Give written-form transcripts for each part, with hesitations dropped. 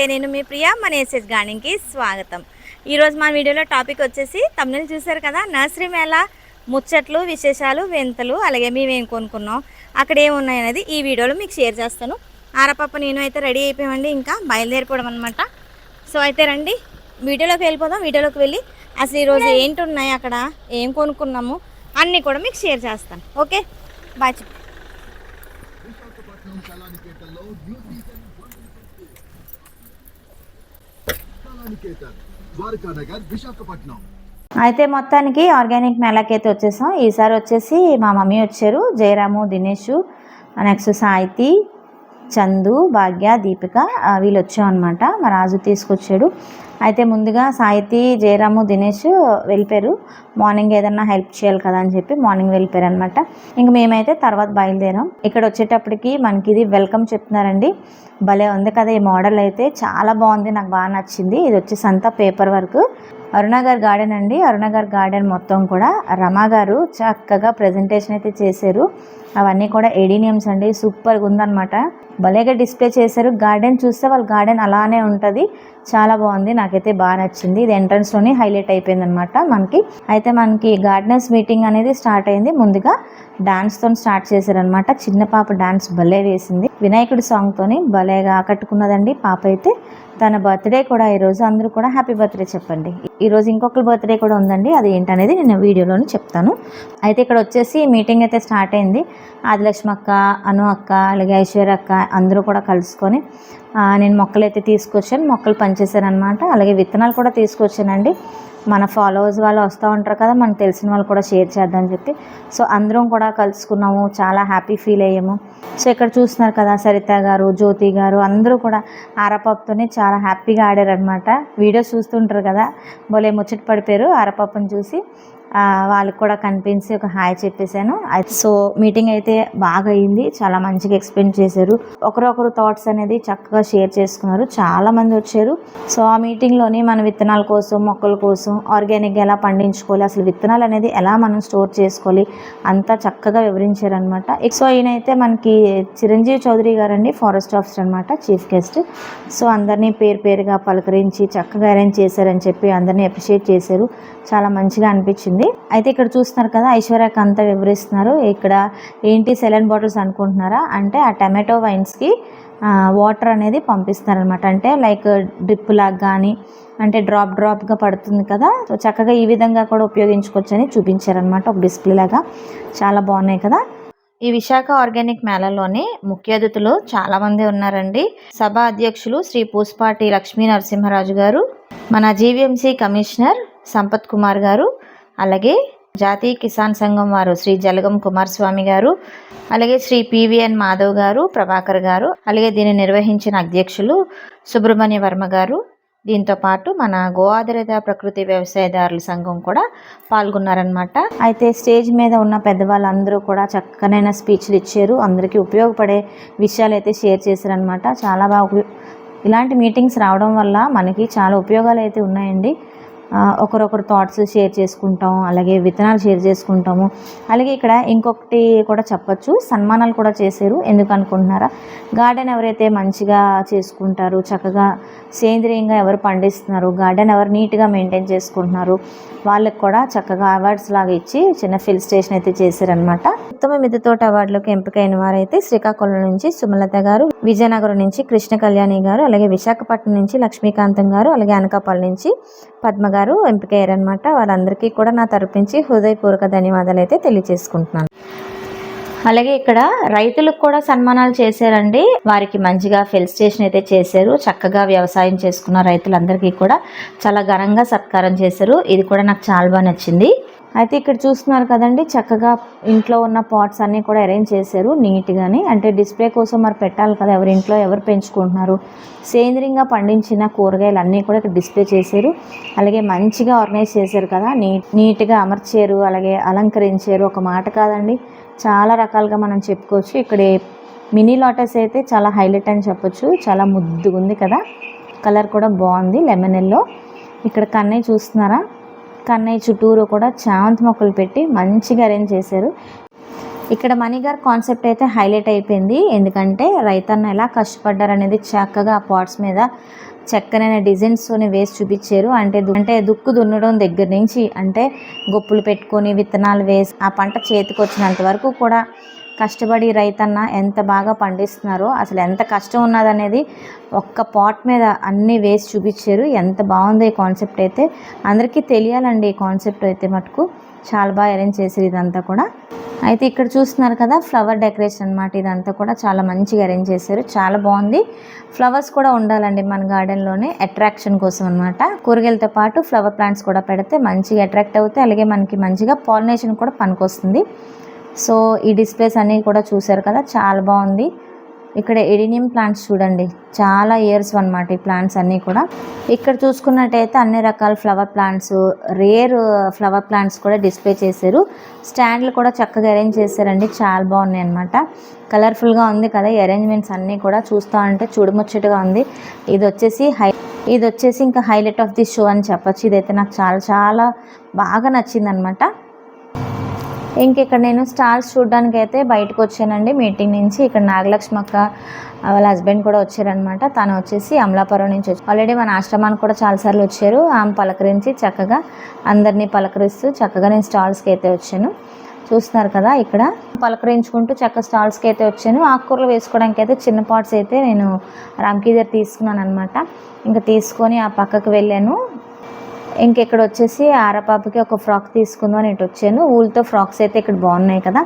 నమస్తే, నేను మీ ప్రియా. మన ఎస్ఎస్ గార్డెన్కి స్వాగతం. ఈరోజు మన వీడియోలో టాపిక్ వచ్చేసి తమిళ చూసారు కదా, నర్సరీ మేళా ముచ్చట్లు, విశేషాలు, వింతలు, అలాగే మేమేం కొనుక్కున్నాం, అక్కడ ఏమున్నాయి అనేది ఈ వీడియోలో మీకు షేర్ చేస్తాను. ఆరపప్ప నేను అయితే రెడీ అయిపోయామండి, ఇంకా బయలుదేరిపోవడం అనమాట. సో అయితే రండి వీడియోలోకి వెళ్ళిపోదాం. వీడియోలోకి వెళ్ళి అసలు ఈరోజు ఏంటి ఉన్నాయి, అక్కడ ఏం కొనుక్కున్నాము అన్నీ కూడా మీకు షేర్ చేస్తాను. Okay, bye. అయితే మొత్తానికి ఆర్గానిక్ మేళాకి అయితే వచ్చేసాం. ఈసారి వచ్చేసి మా మమ్మీ వచ్చారు, జయరాము, దినేష్, నెక్స్ట్ సాయితి, చందు, భాగ్య, దీపిక వీళ్ళు వచ్చామన్నమాట. మా రాజు తీసుకొచ్చాడు. అయితే ముందుగా సాయితి, జయరాము, దినేష్ వెళ్ళిపోయారు. మార్నింగ్ ఏదన్నా హెల్ప్ చేయాలి కదా అని చెప్పి మార్నింగ్ వెళ్ళిపోయారు అనమాట. ఇంక మేమైతే తర్వాత బయలుదేరాం. ఇక్కడ వచ్చేటప్పటికి మనకి ఇది వెల్కమ్ చెప్తున్నారండి. భలే ఉంది కదా ఈ మోడల్, అయితే చాలా బాగుంది, నాకు బాగా నచ్చింది. ఇది వచ్చేసి అంతా పేపర్ వర్క్. అరుణగారి గార్డెన్ అండి. అరుణగారి గార్డెన్ మొత్తం కూడా రమా గారు చక్కగా ప్రజెంటేషన్ అయితే చేశారు. అవన్నీ కూడా ఎడీనియమ్స్ అండి, సూపర్గా ఉందన్నమాట. భలేగా డిస్ప్లే చేశారు. గార్డెన్ చూస్తే వాళ్ళ గార్డెన్ అలానే ఉంటుంది, చాలా బాగుంది, నాకైతే బాగా నచ్చింది. ఇది ఎంట్రన్స్లోనే హైలైట్ అయిపోయింది అనమాట మనకి. అయితే మనకి గార్డెనర్స్ మీటింగ్ అనేది స్టార్ట్ అయింది. ముందుగా డాన్స్తో స్టార్ట్ చేశారనమాట. చిన్న పాప డాన్స్ భలే వేసింది, వినాయకుడి సాంగ్తోని భలేగా ఆకట్టుకున్నదండి పాప అయితే. తన బర్త్డే కూడా ఈరోజు, అందరూ కూడా హ్యాపీ బర్త్డే చెప్పండి. ఈరోజు ఇంకొకరి బర్త్డే కూడా ఉందండి, అది ఏంటనేది నేను వీడియోలోనే చెప్తాను. అయితే ఇక్కడ వచ్చేసి మీటింగ్ అయితే స్టార్ట్ అయింది. ఆదిలక్ష్మి అక్క, అను అక్క, అలాగే ఐశ్వర్య అక్క అందరూ కూడా కలుసుకొని నేను మొక్కలు అయితే తీసుకొచ్చాను, మొక్కలు పనిచేశాను అనమాట. అలాగే విత్తనాలు కూడా తీసుకొచ్చానండి. మన ఫాలోవర్స్ వాళ్ళు వస్తూ ఉంటారు కదా, మనకు తెలిసిన వాళ్ళు కూడా షేర్ చేద్దామని చెప్పి. సో అందరం కూడా కలుసుకున్నాము, చాలా హ్యాపీ ఫీల్ అయ్యాము. సో ఇక్కడ చూస్తున్నారు కదా, సరిత గారు, జ్యోతి గారు అందరూ కూడా ఆరపప్పుతోనే చాలా హ్యాపీగా ఆడారనమాట. వీడియోస్ చూస్తుంటారు కదా, భలే ముచ్చట పడిపోయారు ఆరపప్పుని చూసి. వాళ్ళకి కూడా కనిపించి ఒక హాయ్ చెప్పేశాను. సో మీటింగ్ అయితే బాగా అయింది, చాలా మంచిగా ఎక్స్ప్లెయిన్ చేశారు. ఒకరొకరు థాట్స్ అనేది చక్కగా షేర్ చేసుకున్నారు, చాలా మంది వచ్చారు. సో ఆ మీటింగ్లోని మన విత్తనాల కోసం, మొక్కల కోసం ఆర్గానిక్గా ఎలా పండించుకోవాలి, అసలు విత్తనాలు అనేది ఎలా మనం స్టోర్ చేసుకోవాలి అంతా చక్కగా వివరించారనమాట. సో ఈయనైతే మనకి చిరంజీవి చౌదరి గారండి, ఫారెస్ట్ ఆఫీసర్ అనమాట, చీఫ్ గెస్ట్. సో అందరినీ పేరు పేరుగా పలకరించి చక్కగా అరేంజ్ చేశారని చెప్పి అందరినీ అప్రిషియేట్ చేశారు, చాలా మంచిగా అనిపించింది. అయితే ఇక్కడ చూస్తున్నారు కదా, ఐశ్వర్యకి అంతా వివరిస్తున్నారు. ఇక్కడ ఏంటి సెలైన్ బాటిల్స్ అనుకుంటున్నారా అంటే, ఆ టమాటో వైన్స్కి వాటర్ అనేది పంపిస్తారనమాట. అంటే లైక్ డ్రిప్ లాగా కానీ, అంటే డ్రాప్గా పడుతుంది కదా, సో చక్కగా ఈ విధంగా కూడా ఉపయోగించుకోవచ్చు అని చూపించారనమాట, ఒక డిస్ప్లే లాగా. చాలా బాగున్నాయి కదా. ఈ విశాఖ ఆర్గానిక్ మేళాలోనే ముఖ్య అతిథులు చాలామంది ఉన్నారండి. సభ అధ్యక్షులు శ్రీ పూసపాటి లక్ష్మీ నరసింహరాజు గారు, మన జీవీఎంసీ కమిషనర్ సంపత్ కుమార్ గారు, అలాగే జాతీయ కిసాన్ సంఘం వారు శ్రీ జలగం కుమారస్వామి గారు, అలాగే శ్రీ పివిఎన్ మాధవ్ గారు, ప్రభాకర్ గారు, అలాగే దీన్ని నిర్వహించిన అధ్యక్షులు సుబ్రహ్మణ్య వర్మ గారు. దీంతో పాటు మన గో ఆధారిత ప్రకృతి వ్యవసాయదారుల సంఘం కూడా పాల్గొన్నారనమాట. అయితే స్టేజ్ మీద ఉన్న పెద్దవాళ్ళందరూ కూడా చక్కనైన స్పీచ్లు ఇచ్చారు, అందరికీ ఉపయోగపడే విషయాలు అయితే షేర్ చేశారనమాట. చాలా బాగా ఇలాంటి మీటింగ్స్ రావడం వల్ల మనకి చాలా ఉపయోగాలు అయితే ఉన్నాయండి. ఒకరొకరు థాట్స్ షేర్ చేసుకుంటాం, అలాగే విత్తనాలు షేర్ చేసుకుంటాము. అలాగే ఇక్కడ ఇంకొకటి కూడా చెప్పచ్చు, సన్మానాలు కూడా చేశారు. ఎందుకు అనుకుంటున్నారా, గార్డెన్ ఎవరైతే మంచిగా చేసుకుంటారు, చక్కగా సేంద్రియంగా ఎవరు పండిస్తున్నారు, గార్డెన్ ఎవరు నీట్గా మెయింటైన్ చేసుకుంటున్నారు, వాళ్ళకి కూడా చక్కగా అవార్డ్స్ లాగా ఇచ్చి చిన్న ఫిల్ స్టేషన్ అయితే చేశారనమాట. ఉత్తమ మిద్దె తోట అవార్డులకు ఎంపికైన వారైతే శ్రీకాకుళం నుంచి సుమలత గారు, విజయనగరం నుంచి కృష్ణ కళ్యాణి గారు, అలాగే విశాఖపట్నం నుంచి లక్ష్మీకాంతం గారు, అలాగే అనకాపల్లి నుంచి పద్మ గారు ఎంపికయ్యారనమాట. వాళ్ళందరికీ కూడా నా తరపు నుంచి హృదయపూర్వక ధన్యవాదాలు అయితే తెలియజేసుకుంటున్నాను. అలాగే ఇక్కడ రైతులకు కూడా సన్మానాలు చేశారండి. వారికి మంచిగా ఫెలిసిటేషన్ అయితే చేశారు. చక్కగా వ్యవసాయం చేసుకున్న రైతులందరికీ కూడా చాలా ఘనంగా సత్కారం చేశారు. ఇది కూడా నాకు చాలా బాగా నచ్చింది. అయితే ఇక్కడ చూస్తున్నారు కదండి, చక్కగా ఇంట్లో ఉన్న పాట్స్ అన్నీ కూడా అరేంజ్ చేశారు నీట్గానే. అంటే డిస్ప్లే కోసం మరి పెట్టాలి కదా, ఎవరి ఇంట్లో ఎవరు పెంచుకుంటున్నారు, సేంద్రియంగా పండించిన కూరగాయలు అన్నీ కూడా ఇక్కడ డిస్ప్లే చేశారు. అలాగే మంచిగా ఆర్గనైజ్ చేశారు కదా, నీట్గా అమర్చారు, అలాగే అలంకరించారు. ఒక మాట కాదండి, చాలా రకాలుగా మనం చెప్పుకోవచ్చు. ఇక్కడ మినీ లోటస్ అయితే చాలా హైలైట్ అని చెప్పొచ్చు, చాలా ముద్దుగా ఉంది కదా, కలర్ కూడా బాగుంది లెమన్ ఎల్లో. ఇక్కడ కన్నయ్య చూస్తున్నారా, కన్నయ్య చుట్టూరు కూడా చామంతి మొక్కలు పెట్టి మంచిగా అరేంజ్ చేశారు. ఇక్కడ మణిగారు కాన్సెప్ట్ అయితే హైలైట్ అయిపోయింది. ఎందుకంటే రైతన్న ఎలా కష్టపడ్డారనేది చక్కగా ఆ పాట్స్ మీద చక్కనైన డిజైన్స్తోని వేసి చూపించారు. అంటే దుక్కు దున్నడం దగ్గర నుంచి, అంటే గొప్పులు పెట్టుకొని విత్తనాలు వేసి ఆ పంట చేతికి వచ్చినంత వరకు కూడా కష్టపడి రైతన్న ఎంత బాగా పండిస్తున్నారో, అసలు ఎంత కష్టం ఉన్నదనేది ఒక్క పాట్ మీద అన్నీ వేసి చూపించారు. ఎంత బాగుంది ఈ కాన్సెప్ట్ అయితే, అందరికీ తెలియాలండి. ఈ కాన్సెప్ట్ అయితే మటుకు చాలా బాగా అరేంజ్ చేశారు ఇదంతా కూడా. అయితే ఇక్కడ చూస్తున్నారు కదా, ఫ్లవర్ డెకరేషన్ అనమాట. ఇదంతా కూడా చాలా మంచిగా అరేంజ్ చేశారు, చాలా బాగుంది. ఫ్లవర్స్ కూడా ఉండాలండి మన గార్డెన్లోనే, అట్రాక్షన్ కోసం అనమాట. కూరగాయలతో పాటు ఫ్లవర్ ప్లాంట్స్ కూడా పెడితే మంచిగా అట్రాక్ట్ అవుతాయి, అలాగే మనకి మంచిగా పాలినేషన్ కూడా పనికొస్తుంది. సో ఈ డిస్ప్లేస్ అన్నీ కూడా చూసారు కదా, చాలా బాగుంది. ఇక్కడ ఎడినియం ప్లాంట్స్ చూడండి, చాలా ఇయర్స్ అనమాట ఈ ప్లాంట్స్ అన్నీ కూడా. ఇక్కడ చూసుకున్నట్టయితే అన్ని రకాల flower plants, rare flower plants కూడా డిస్ప్లే చేశారు. స్టాండ్లు కూడా చక్కగా అరేంజ్ చేశారండి, చాలా బాగున్నాయి అనమాట. కలర్ఫుల్గా ఉంది కదా ఈ అరేంజ్మెంట్స్ అన్నీ కూడా, చూస్తూ ఉంటే చూడముచ్చటగా ఉంది. ఇది వచ్చేసి ఇంకా హైలైట్ ఆఫ్ ది షో అని చెప్పొచ్చు. ఇదైతే నాకు చాలా చాలా బాగా నచ్చింది అనమాట. ఇక్కడ నేను స్టాల్స్ చూడడానికి అయితే బయటకు వచ్చానండి మీటింగ్ నుంచి. ఇక్కడ నాగలక్ష్మి అక్క వాళ్ళ హస్బెండ్ కూడా వచ్చారనమాట. తను వచ్చేసి అమలాపురం నుంచి వచ్చి ఆల్రెడీ మన ఆశ్రమానికి కూడా చాలాసార్లు వచ్చారు. ఆమె పలకరించి చక్కగా అందరినీ పలకరిస్తూ చక్కగా నేను స్టాల్స్కి అయితే వచ్చాను. చూస్తున్నారు కదా, ఇక్కడ పలకరించుకుంటూ చక్క స్టాల్స్కి అయితే వచ్చాను. ఆకుకూరలు వేసుకోవడానికి అయితే చిన్న పాట్స్ అయితే నేను రామ్కి దగ్గర తీసుకున్నాను అనమాట. ఇంకా తీసుకొని ఆ పక్కకు వెళ్ళాను. ఇక్కడ వచ్చేసి ఆరపాపకి ఒక ఫ్రాక్ తీసుకుందాం అని ఇటు వచ్చాను. ఊళ్ళతో ఫ్రాక్స్ అయితే ఇక్కడ బాగున్నాయి కదా,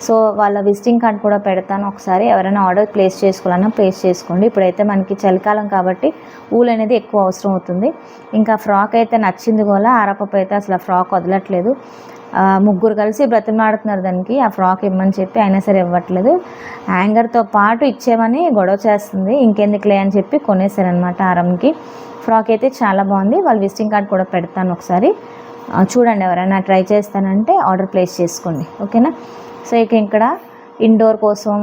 సో వాళ్ళ విజిటింగ్ కార్డ్ కూడా పెడతాను. ఒకసారి ఎవరైనా ఆర్డర్ ప్లేస్ చేసుకోవాలన్నా ప్లేస్ చేసుకోండి. ఇప్పుడైతే మనకి చలికాలం కాబట్టి ఊల్ అనేది ఎక్కువ అవసరం అవుతుంది. ఇంకా ఫ్రాక్ అయితే నచ్చింది కూడా, ఆరపాప అయితే అసలు ఆ ఫ్రాక్ వదలట్లేదు. ముగ్గురు కలిసి బ్రతిమలాడుతున్నారు దానికి ఆ ఫ్రాక్ ఇవ్వమని చెప్పి, అయినా సరే ఇవ్వట్లేదు. హ్యాంగర్తో పాటు ఇచ్చేమని గొడవ చేస్తుంది. ఇంకెందుకులే అని చెప్పి కొనేసారనమాట ఆరంకి. ఫ్రాక్ అయితే చాలా బాగుంది. వాళ్ళ విజిటింగ్ కార్డ్ కూడా పెడతాను, ఒకసారి చూడండి. ఎవరైనా ట్రై చేస్తానంటే ఆర్డర్ ప్లేస్ చేసుకోండి, ఓకేనా. సో ఇక్కడ ఇండోర్ కోసం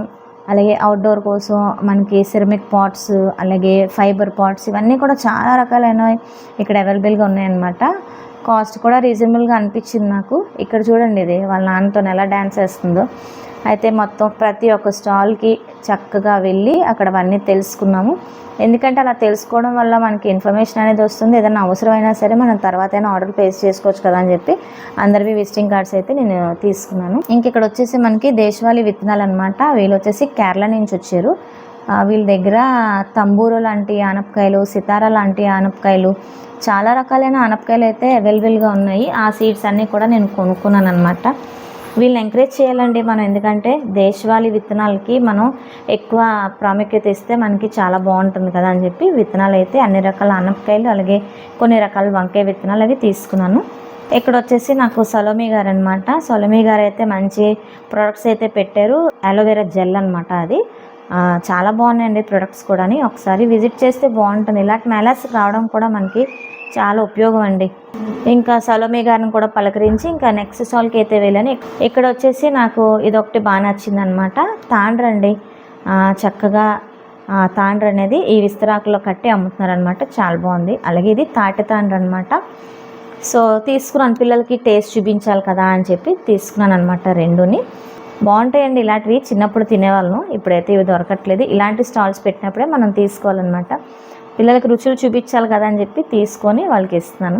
అలాగే అవుట్డోర్ కోసం మనకి సిరమిక్ పాట్స్, అలాగే ఫైబర్ పాట్స్, ఇవన్నీ కూడా చాలా రకాలైనవి ఇక్కడ అవైలబుల్గా ఉన్నాయన్నమాట. కాస్ట్ కూడా రీజనబుల్గా అనిపించింది నాకు. ఇక్కడ చూడండి, ఇది వాళ్ళ నాన్నతో ఎలా డ్యాన్స్ వేస్తుందో. అయితే మొత్తం ప్రతి ఒక్క స్టాల్కి చక్కగా వెళ్ళి అక్కడ అవన్నీ తెలుసుకున్నాము. ఎందుకంటే అలా తెలుసుకోవడం వల్ల మనకి ఇన్ఫర్మేషన్ అనేది వస్తుంది. ఏదైనా అవసరమైనా సరే మనం తర్వాత అయినా ఆర్డర్ ప్లేస్ చేసుకోవచ్చు కదా అని చెప్పి అందరివి విజిటింగ్ కార్డ్స్ అయితే నేను తీసుకున్నాను. ఇక్కడ వచ్చేసి మనకి దేశవాళీ విత్తనాలు అనమాట. వీళ్ళు వచ్చేసి కేరళ నుంచి వచ్చారు. వీళ్ళ దగ్గర తంబూరు లాంటి ఆనపకాయలు, సితారా లాంటి ఆనపకాయలు, చాలా రకాలైన ఆనపకాయలు అయితే అవైలబుల్గా ఉన్నాయి. ఆ సీడ్స్ అన్నీ కూడా నేను కొనుక్కున్నాను అనమాట. వీళ్ళని ఎంకరేజ్ చేయాలండి మనం, ఎందుకంటే దేశవాళీ విత్తనాలకి మనం ఎక్కువ ప్రాముఖ్యత ఇస్తే మనకి చాలా బాగుంటుంది కదా అని చెప్పి విత్తనాలు అయితే అన్ని రకాల ఆనపకాయలు, అలాగే కొన్ని రకాల వంకాయ విత్తనాలు అవి తీసుకున్నాను. ఇక్కడ వచ్చేసి నాకు సలోమి గారు అనమాట. సలోమి గారు అయితే మంచి ప్రొడక్ట్స్ అయితే పెట్టారు. అలోవెరా జెల్ అనమాట, అది చాలా బాగున్నాయండి ప్రొడక్ట్స్ కూడా. ఒకసారి విజిట్ చేస్తే బాగుంటుంది. ఇలాంటి మేళాస్ రావడం కూడా మనకి చాలా ఉపయోగం అండి. ఇంకా సలోమి గారిని కూడా పలకరించి ఇంకా నెక్స్ట్ స్టాల్కి అయితే వెళ్ళాను. ఇక్కడ వచ్చేసి నాకు ఇదొకటి బాగా నచ్చింది అనమాట. తాండ్ర అండి, చక్కగా తాండ్ర అనేది ఈ విస్తరాకులో కట్టి అమ్ముతున్నారు అనమాట, చాలా బాగుంది. అలాగే ఇది తాటి తాండ్ర అనమాట. సో తీసుకున్నాను, పిల్లలకి టేస్ట్ చూపించాలి కదా అని చెప్పి తీసుకున్నాను అనమాట. రెండుని బాగుంటాయండి ఇలాంటివి. చిన్నప్పుడు తినేవాళ్ళను, ఇప్పుడైతే ఇవి దొరకట్లేదు. ఇలాంటి స్టాల్స్ పెట్టినప్పుడే మనం తీసుకోవాలన్నమాట. పిల్లలకి రుచులు చూపించాలి కదా అని చెప్పి తీసుకొని వాళ్ళకి ఇస్తున్నాను.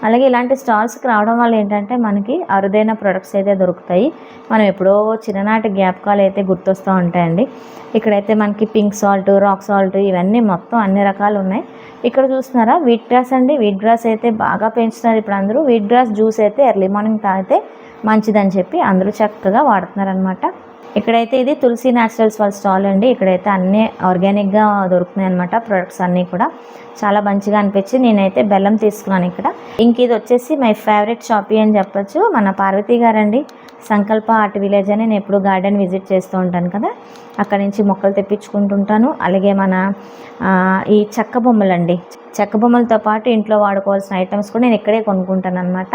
అలాగే ఇలాంటి స్టాల్స్కి రావడం వల్ల ఏంటంటే మనకి అరుదైన ప్రొడక్ట్స్ అయితే దొరుకుతాయి. మనం ఎప్పుడో చిన్ననాటి జ్ఞాపకాలు అయితే గుర్తొస్తూ ఉంటాయండి. ఇక్కడైతే మనకి పింక్ సాల్ట్, రాక్ సాల్ట్, ఇవన్నీ మొత్తం అన్ని రకాలు ఉన్నాయి. ఇక్కడ చూస్తున్నారా వీట్ గ్రాస్ అండి. వీట్ గ్రాస్ అయితే బాగా పెంచుతున్నారు ఇప్పుడు అందరూ. వీట్ గ్రాస్ జ్యూస్ అయితే ఎర్లీ మార్నింగ్ తాగితే మంచిదని చెప్పి అందరూ చక్కగా వాడుతున్నారనమాట. ఇక్కడైతే ఇది తులసి న్యాచురల్స్ వాళ్ళ స్టాల్ అండి. ఇక్కడైతే అన్నీ ఆర్గానిక్గా దొరుకుతున్నాయి అనమాట ప్రొడక్ట్స్ అన్నీ కూడా. చాలా మంచిగా అనిపించి నేనైతే బెల్లం తీసుకున్నాను ఇక్కడ. ఇది వచ్చేసి మై ఫేవరెట్ షాపీ అని చెప్పొచ్చు. మన పార్వతి గారండి, సంకల్ప ఆర్ట్ విలేజ్ అని నేను ఎప్పుడు గార్డెన్ విజిట్ చేస్తూ ఉంటాను కదా, అక్కడ నుంచి మొక్కలు తెప్పించుకుంటుంటాను. అలాగే మన ఈ చెక్క బొమ్మలండి, చెక్క బొమ్మలతో పాటు ఇంట్లో వాడుకోవాల్సిన ఐటమ్స్ కూడా నేను ఇక్కడే కొనుక్కుంటాను అనమాట.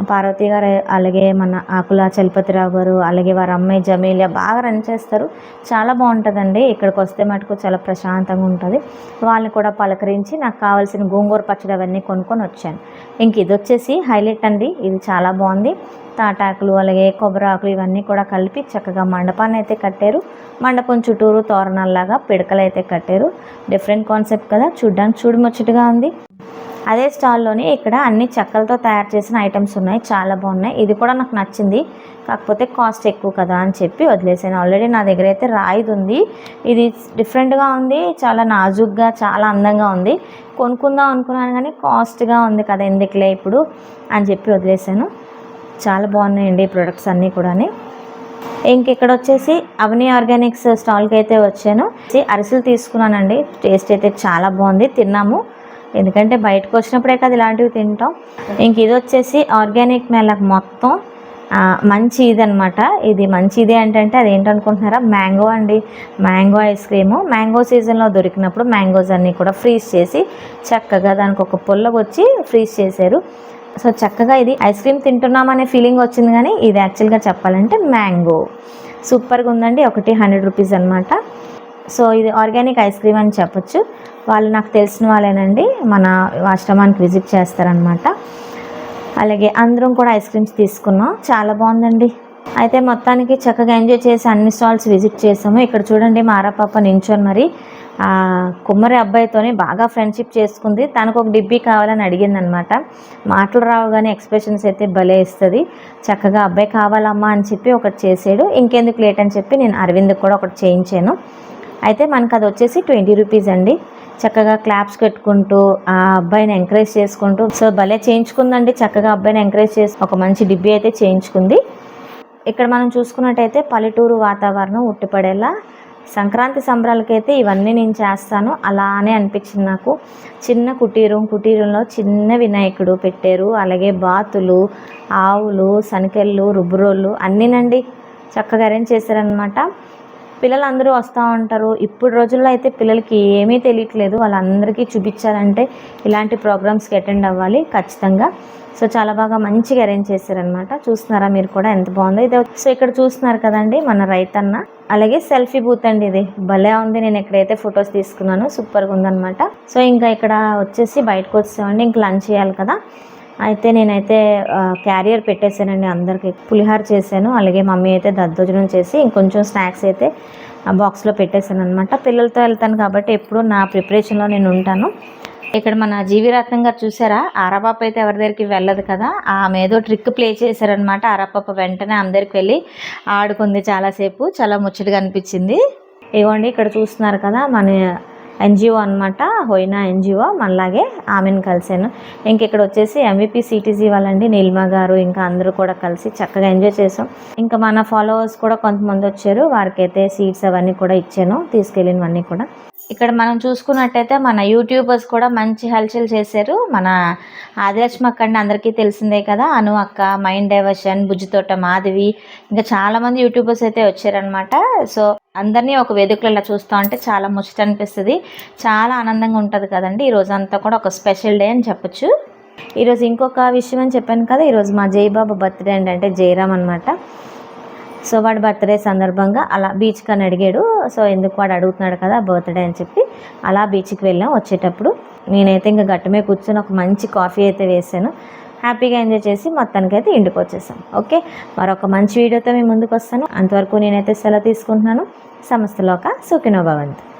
పార్వతి గారు, అలాగే మన ఆకుల చలపతిరావు గారు, అలాగే వారి అమ్మాయి జమీలియా బాగా రన్ చేస్తారు. చాలా బాగుంటుందండి. ఇక్కడికి వస్తే మటుకు చాలా ప్రశాంతంగా ఉంటుంది. వాళ్ళని కూడా పలకరించి నాకు కావాల్సిన గోంగూర పచ్చడి అవన్నీ కొనుక్కొని వచ్చాను. ఇంక ఇది వచ్చేసి హైలైట్ అండి. ఇది చాలా బాగుంది. తాటాకులు అలాగే కొబ్బరి ఆకులు ఇవన్నీ కూడా కలిపి చక్కగా మండపాన్ని అయితే కట్టారు. మండపం చుట్టూరు తోరణాల్లాగా పిడకలు అయితే కట్టారు. డిఫరెంట్ కాన్సెప్ట్ కదా, చూడ్డానికి చూడముచ్చటగా ఉంది. అదే స్టాల్లోని ఇక్కడ అన్ని చెక్కలతో తయారు చేసిన ఐటమ్స్ ఉన్నాయి, చాలా బాగున్నాయి. ఇది కూడా నాకు నచ్చింది, కాకపోతే కాస్ట్ ఎక్కువ కదా అని చెప్పి వదిలేసాను. ఆల్రెడీ నా దగ్గర అయితే రాయిది ఉంది. ఇది డిఫరెంట్గా ఉంది, చాలా నాజుగ్గా చాలా అందంగా ఉంది. కొనుక్కుందాం అనుకున్నాను కానీ కాస్ట్గా ఉంది కదా, ఎందుకులే ఇప్పుడు అని చెప్పి వదిలేసాను. చాలా బాగున్నాయండి ఈ ప్రొడక్ట్స్ అన్నీ కూడా. ఇంకెక్కడ వచ్చేసి అవని ఆర్గానిక్స్ స్టాల్కి అయితే వచ్చాను. అరిసెలు తీసుకున్నానండి. టేస్ట్ అయితే చాలా బాగుంది. తిన్నాము, ఎందుకంటే బయటకు వచ్చినప్పుడే కదా ఇలాంటివి తింటాం. ఇంక ఇది వచ్చేసి ఆర్గానిక్ మేళకు మొత్తం మంచి ఇది అనమాట. ఇది మంచి ఇదే ఏంటంటే అది ఏంటనుకుంటున్నారా, మ్యాంగో అండి. మ్యాంగో ఐస్ క్రీము మ్యాంగో సీజన్లో దొరికినప్పుడు మ్యాంగోస్ అన్నీ కూడా ఫ్రీజ్ చేసి చక్కగా దానికి ఒక పుల్లగా వచ్చి ఫ్రీజ్ చేశారు. సో చక్కగా ఇది ఐస్ క్రీమ్ తింటున్నామనే ఫీలింగ్ వచ్చింది, కానీ ఇది యాక్చువల్గా చెప్పాలంటే మ్యాంగో. సూపర్గా ఉందండి. ఒకటి 100 రూపీస్ అనమాట. సో ఇది ఆర్గానిక్ ఐస్ క్రీమ్ అని చెప్పొచ్చు. వాళ్ళు నాకు తెలిసిన వాళ్ళేనండి, మన ఆశ్రమానికి విజిట్ చేస్తారనమాట. అలాగే అందరం కూడా ఐస్ క్రీమ్స్ తీసుకున్నాం. చాలా బాగుందండి. అయితే మొత్తానికి చక్కగా ఎంజాయ్ చేసి అన్ని స్టాల్స్ విజిట్ చేసాము. ఇక్కడ చూడండి మా ఆరాపాప నించొని మరి కుమ్మరి అబ్బాయితోనే బాగా ఫ్రెండ్షిప్ చేసుకుంది. తనకు ఒక డిబ్బీ కావాలని అడిగింది అనమాట. మాటలు రావు కానీ ఎక్స్ప్రెషన్స్ అయితే భలే ఇస్తుంది. చక్కగా అబ్బాయి కావాలమ్మా అని చెప్పి ఒకటి చేసాడు. ఇంకెందుకు లేట్ అని చెప్పి నేను అరవింద్కి కూడా ఒకటి చేయించాను. అయితే మనకు అది వచ్చేసి 20 రూపీస్ అండి. చక్కగా క్లాప్స్ కట్టుకుంటూ ఆ అబ్బాయిని ఎంకరేజ్ చేసుకుంటూ సో భలే చేయించుకుందండి. చక్కగా అబ్బాయిని ఎంకరేజ్ చేసి ఒక మంచి డిబ్బీ అయితే చేయించుకుంది. ఇక్కడ మనం చూసుకున్నట్టయితే పల్లెటూరు వాతావరణం ఉట్టిపడేలా సంక్రాంతి సంబరాలకైతే ఇవన్నీ నేను చేస్తాను అలానే అనిపించింది నాకు. చిన్న కుటీరంలో చిన్న వినాయకుడు పెట్టారు. అలాగే బాతులు, ఆవులు, సనికెళ్ళు, రుబ్బురోళ్ళు అన్నీనండి చక్కగా అరేంజ్ చేశారనమాట. పిల్లలు అందరూ వస్తూ ఉంటారు. ఇప్పుడు రోజుల్లో అయితే పిల్లలకి ఏమీ తెలియట్లేదు. వాళ్ళందరికీ చూపించాలంటే ఇలాంటి ప్రోగ్రామ్స్కి అటెండ్ అవ్వాలి ఖచ్చితంగా. సో చాలా బాగా మంచిగా అరేంజ్ చేశారనమాట. చూస్తున్నారా మీరు కూడా ఎంత బాగుందో ఇది. సో ఇక్కడ చూస్తున్నారు కదండి మన రైతన్న. అలాగే సెల్ఫీ బూత్ అండి, ఇది భలే ఉంది. నేను ఎక్కడైతే ఫొటోస్ తీసుకున్నాను, సూపర్గా ఉందనమాట. సో ఇంకా ఇక్కడ వచ్చేసి బయటకు వచ్చామండి. ఇంక లంచ్ చేయాలి కదా. అయితే నేనైతే క్యారియర్ పెట్టేశానండి అందరికి. పులిహార చేశాను, అలాగే మమ్మీ అయితే దద్దోజనం చేసి ఇంకొంచెం స్నాక్స్ అయితే బాక్స్లో పెట్టేశాను అనమాట. పిల్లలతో వెళ్తాను కాబట్టి ఎప్పుడు నా ప్రిపరేషన్లో నేను ఉంటాను. ఇక్కడ మన జీవిరత్నం గారు చూసారా, ఆరాపాప అయితే ఎవరి దగ్గరికి వెళ్ళదు కదా, ఆమె ఏదో ట్రిక్ ప్లే చేశారనమాట. ఆరాపాప వెంటనే అందరికి వెళ్ళి ఆడుకుంది చాలాసేపు. చాలా ముచ్చటగా అనిపించింది. ఇవ్వండి ఇక్కడ చూస్తున్నారు కదా మన ఎన్జిఓ అనమాట, హోయినా ఎన్జిఓ. మనలాగే ఆమెను కలిసాను. ఇక్కడ వచ్చేసి MVP CTC వాళ్ళండి, నీలిమా గారు ఇంకా అందరూ కూడా కలిసి చక్కగా ఎంజాయ్ చేసాం. ఇంకా మన ఫాలోవర్స్ కూడా కొంతమంది వచ్చారు, వారికైతే సీట్స్ అవన్నీ కూడా ఇచ్చాను, తీసుకెళ్ళినవన్నీ కూడా. ఇక్కడ మనం చూసుకున్నట్టయితే మన యూట్యూబర్స్ కూడా మంచి హల్చల్ చేశారు. మన ఆదిలక్ష్మి అక్క అండి, అందరికీ తెలిసిందే కదా, అను అక్క, మైండ్ డైవర్షన్, బుజ్జితోట మాధవి, ఇంకా చాలామంది యూట్యూబర్స్ అయితే వచ్చారనమాట. సో అందరినీ ఒక వేదికలో ఇలా చూస్తూ ఉంటే చాలా ముచ్చట అనిపిస్తుంది, చాలా ఆనందంగా ఉంటుంది కదండి. ఈరోజు అంతా కూడా ఒక స్పెషల్ డే అని చెప్పొచ్చు. ఈరోజు ఇంకొక విషయం అని చెప్పాను కదా, ఈరోజు మా జయబాబు బర్త్డే అండి, అంటే జయరామ్ అనమాట. సో వాడు బర్త్డే సందర్భంగా అలా బీచ్కి అని అడిగాడు. సో ఎందుకు వాడు అడుగుతున్నాడు కదా బర్త్డే అని చెప్పి అలా బీచ్కి వెళ్ళాం. వచ్చేటప్పుడు నేనైతే ఇంకా గట్టు మీద కూర్చొని ఒక మంచి కాఫీ అయితే వేసాను. హ్యాపీగా ఎంజాయ్ చేసి మొత్తానికి అయితే ఇంటికి వచ్చేసాం. ఓకే, మరొక మంచి వీడియోతో మేము ముందుకు వస్తాను. అంతవరకు నేనైతే సెలవు తీసుకుంటున్నాను. సమస్తలోక సుఖినో భవంతు.